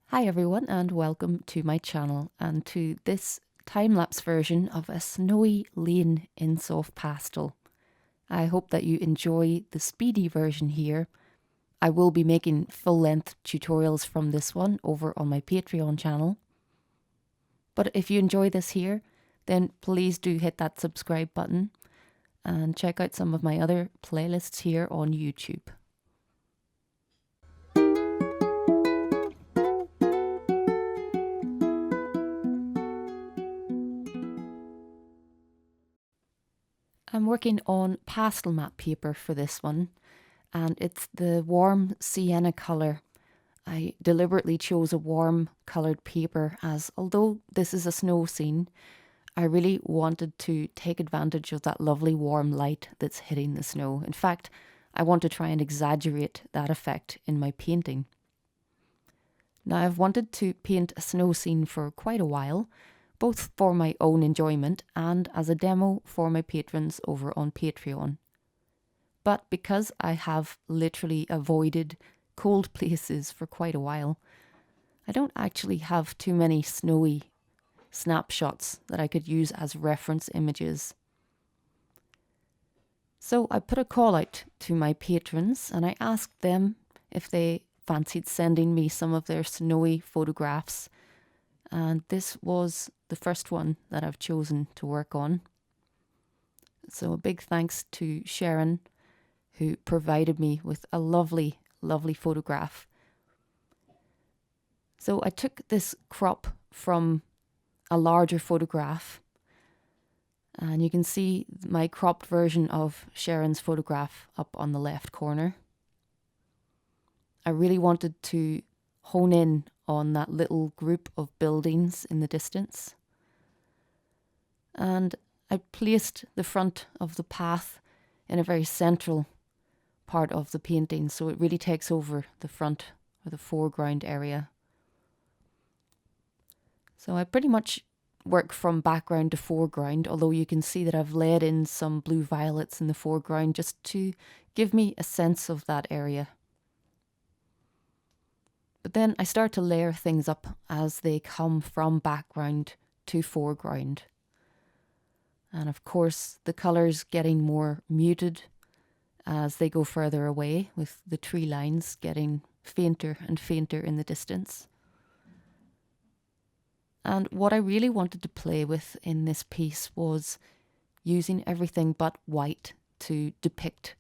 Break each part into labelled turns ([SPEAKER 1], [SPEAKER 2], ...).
[SPEAKER 1] Hi everyone and welcome to my channel and to this time-lapse version of a snowy lane in soft pastel. I hope that you enjoy the speedy version here. I will be making full-length tutorials from this one over on my Patreon channel. But if you enjoy this here, then please do hit that subscribe button and check out some of my other playlists here on YouTube. I'm working on pastel matte paper for this one, and it's the warm sienna colour. I deliberately chose a warm coloured paper as, although this is a snow scene, I really wanted to take advantage of that lovely warm light that's hitting the snow. In fact, I want to try and exaggerate that effect in my painting. Now, I've wanted to paint a snow scene for quite a while, both for my own enjoyment and as a demo for my patrons over on Patreon. But because I have literally avoided cold places for quite a while, I don't actually have too many snowy snapshots that I could use as reference images. So I put a call out to my patrons and I asked them if they fancied sending me some of their snowy photographs, and this was the first one that I've chosen to work on. So a big thanks to Sharon, who provided me with a lovely, lovely photograph. So I took this crop from a larger photograph, and you can see my cropped version of Sharon's photograph up on the left corner. I really wanted to hone in on that little group of buildings in the distance. And I placed the front of the path in a very central part of the painting, so it really takes over the front or the foreground area. So I pretty much work from background to foreground, although you can see that I've laid in some blue violets in the foreground just to give me a sense of that area. But then I start to layer things up as they come from background to foreground. And of course, the colours getting more muted as they go further away, with the tree lines getting fainter and fainter in the distance. And what I really wanted to play with in this piece was using everything but white to depict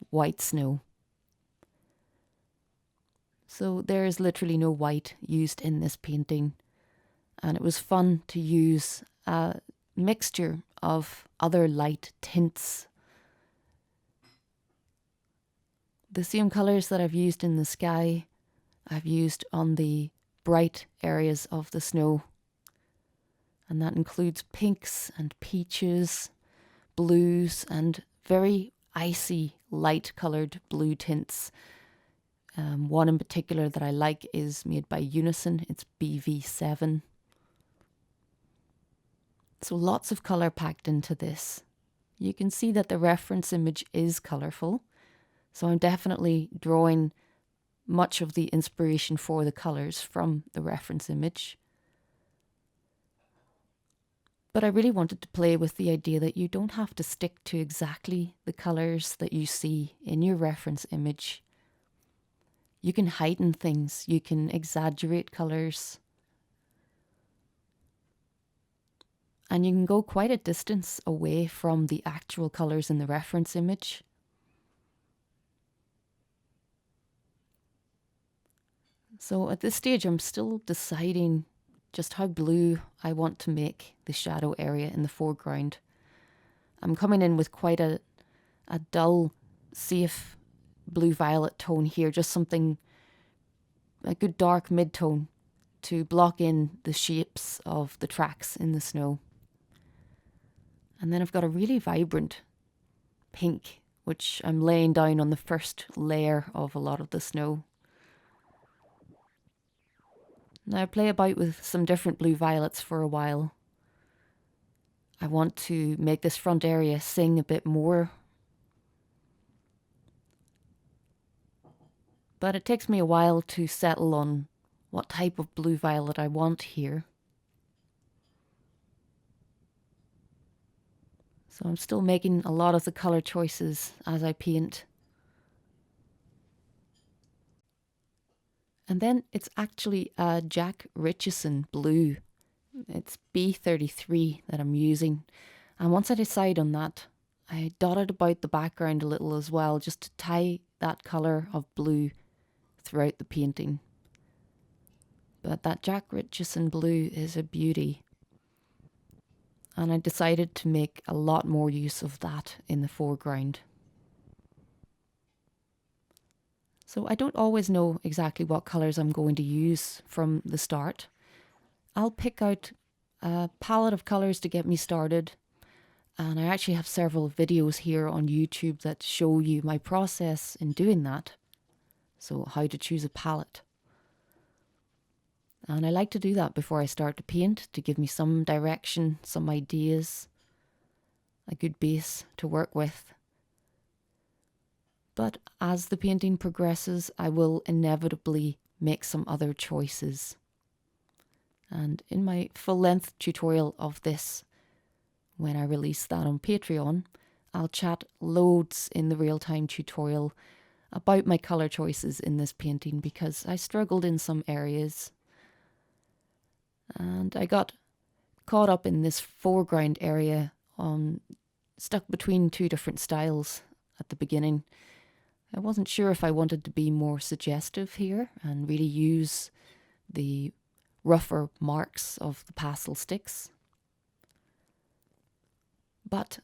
[SPEAKER 1] white snow. So there is literally no white used in this painting, and it was fun to use a mixture of other light tints. The same colours that I've used in the sky, I've used on the bright areas of the snow, and that includes pinks and peaches, blues, and very icy light coloured blue tints. One in particular that I like is made by Unison. It's BV7. So lots of colour packed into this. You can see that the reference image is colourful. So I'm definitely drawing much of the inspiration for the colours from the reference image. But I really wanted to play with the idea that you don't have to stick to exactly the colours that you see in your reference image. You can heighten things, you can exaggerate colours, and you can go quite a distance away from the actual colours in the reference image. So at this stage I'm still deciding just how blue I want to make the shadow area in the foreground. I'm coming in with quite a dull, safe blue-violet tone here, just something, a good dark mid-tone to block in the shapes of the tracks in the snow. And then I've got a really vibrant pink, which I'm laying down on the first layer of a lot of the snow. Now I play about with some different blue violets for a while. I want to make this front area sing a bit more. But it takes me a while to settle on what type of blue violet I want here. So I'm still making a lot of the color choices as I paint. And then it's actually a Jack Richardson blue. It's B33 that I'm using. And once I decide on that, I dotted about the background a little as well, just to tie that colour of blue throughout the painting. But that Jack Richardson blue is a beauty. And I decided to make a lot more use of that in the foreground. So I don't always know exactly what colours I'm going to use from the start. I'll pick out a palette of colours to get me started. And I actually have several videos here on YouTube that show you my process in doing that. So how to choose a palette. And I like to do that before I start to paint to give me some direction, some ideas, a good base to work with. But as the painting progresses, I will inevitably make some other choices. And in my full-length tutorial of this, when I release that on Patreon, I'll chat loads in the real-time tutorial about my colour choices in this painting because I struggled in some areas. And I got caught up in this foreground area, stuck between two different styles at the beginning. I wasn't sure if I wanted to be more suggestive here and really use the rougher marks of the pastel sticks. But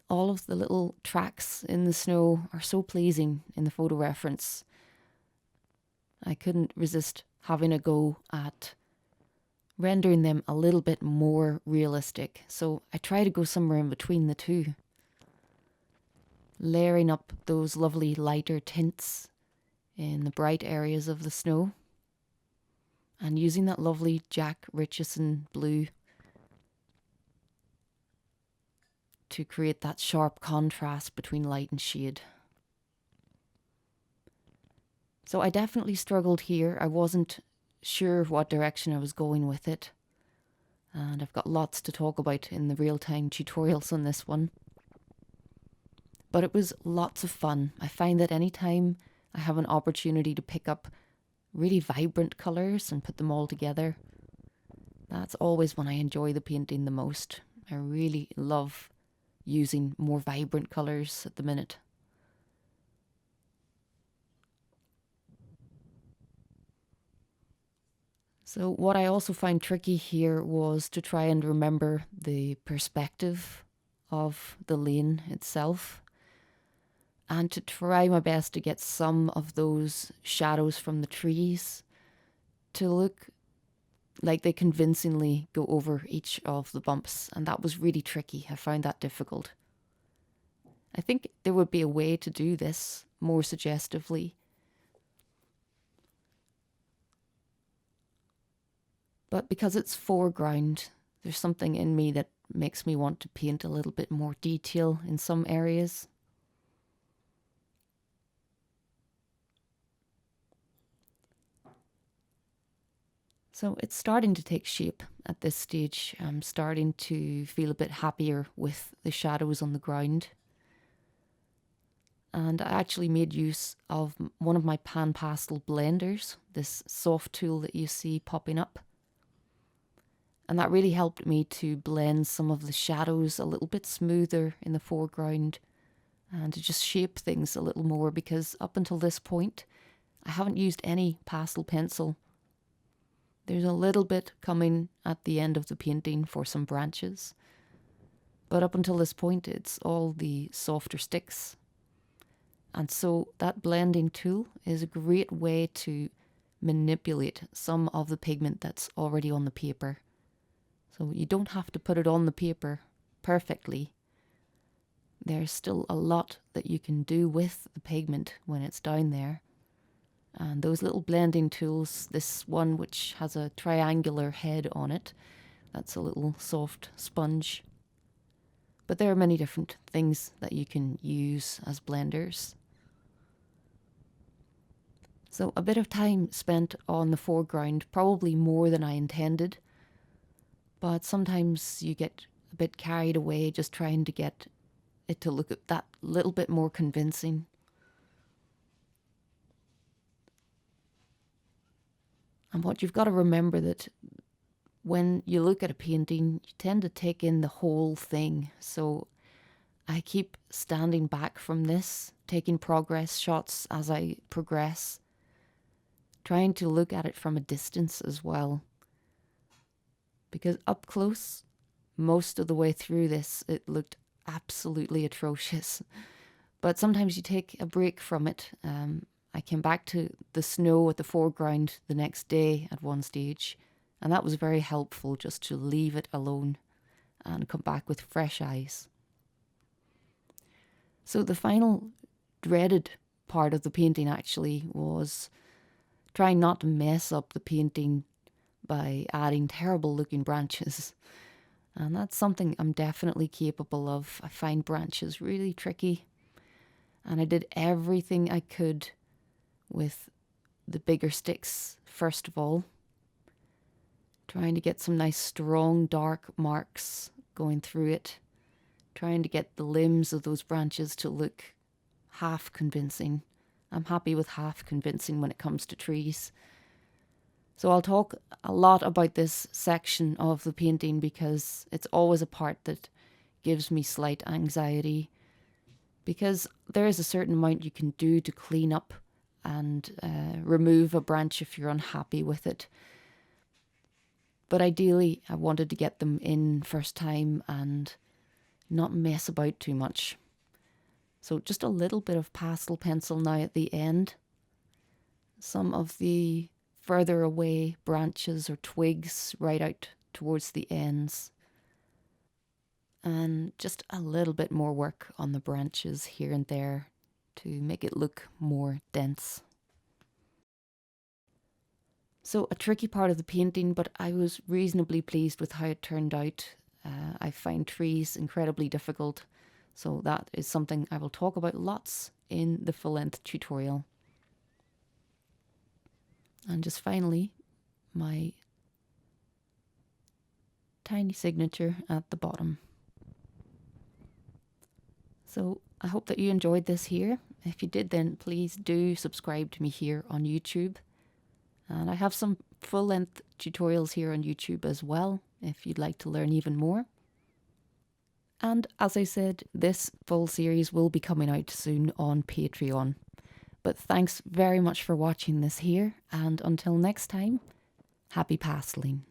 [SPEAKER 1] all of the little tracks in the snow are so pleasing in the photo reference. I couldn't resist having a go at rendering them a little bit more realistic. So I try to go somewhere in between the two, layering up those lovely lighter tints in the bright areas of the snow and using that lovely Jack Richardson blue to create that sharp contrast between light and shade. So I definitely struggled here. I wasn't sure what direction I was going with it. And I've got lots to talk about in the real-time tutorials on this one. But it was lots of fun. I find that anytime I have an opportunity to pick up really vibrant colours and put them all together, that's always when I enjoy the painting the most. I really love using more vibrant colours at the minute. So what I also find tricky here was to try and remember the perspective of the lane itself and to try my best to get some of those shadows from the trees to look like they convincingly go over each of the bumps, and that was really tricky. I found that difficult. I think there would be a way to do this more suggestively. But because it's foreground, there's something in me that makes me want to paint a little bit more detail in some areas. So it's starting to take shape at this stage. I'm starting to feel a bit happier with the shadows on the ground. And I actually made use of one of my pan pastel blenders, this soft tool that you see popping up. And that really helped me to blend some of the shadows a little bit smoother in the foreground and to just shape things a little more, because up until this point, I haven't used any pastel pencil. There's a little bit coming at the end of the painting for some branches, but up until this point, it's all the softer sticks. And so that blending tool is a great way to manipulate some of the pigment that's already on the paper. So you don't have to put it on the paper perfectly. There's still a lot that you can do with the pigment when it's down there. And those little blending tools, this one which has a triangular head on it, that's a little soft sponge. But there are many different things that you can use as blenders. So a bit of time spent on the foreground, probably more than I intended, but sometimes you get a bit carried away just trying to get it to look that little bit more convincing. And what you've got to remember that when you look at a painting, you tend to take in the whole thing. So I keep standing back from this, taking progress shots as I progress, trying to look at it from a distance as well. Because up close, most of the way through this, it looked absolutely atrocious. But sometimes you take a break from it. I came back to the snow at the foreground the next day at one stage, and that was very helpful, just to leave it alone and come back with fresh eyes. So the final dreaded part of the painting actually was trying not to mess up the painting by adding terrible looking branches. And that's something I'm definitely capable of. I find branches really tricky. And I did everything I could with the bigger sticks first of all, trying to get some nice strong dark marks going through it, trying to get the limbs of those branches to look half convincing. I'm happy with half convincing when it comes to trees. So I'll talk a lot about this section of the painting because it's always a part that gives me slight anxiety, because there is a certain amount you can do to clean up and remove a branch if you're unhappy with it. But ideally, I wanted to get them in first time and not mess about too much. So just a little bit of pastel pencil now at the end. Some of the further away branches or twigs right out towards the ends. And just a little bit more work on the branches here and there to make it look more dense. So a tricky part of the painting, but I was reasonably pleased with how it turned out. I find trees incredibly difficult, so that is something I will talk about lots in the full-length tutorial. And just finally, my tiny signature at the bottom. So I hope that you enjoyed this here. If you did, then please do subscribe to me here on YouTube. And I have some full-length tutorials here on YouTube as well, if you'd like to learn even more. And as I said, this full series will be coming out soon on Patreon. But thanks very much for watching this here, and until next time, happy pasteling.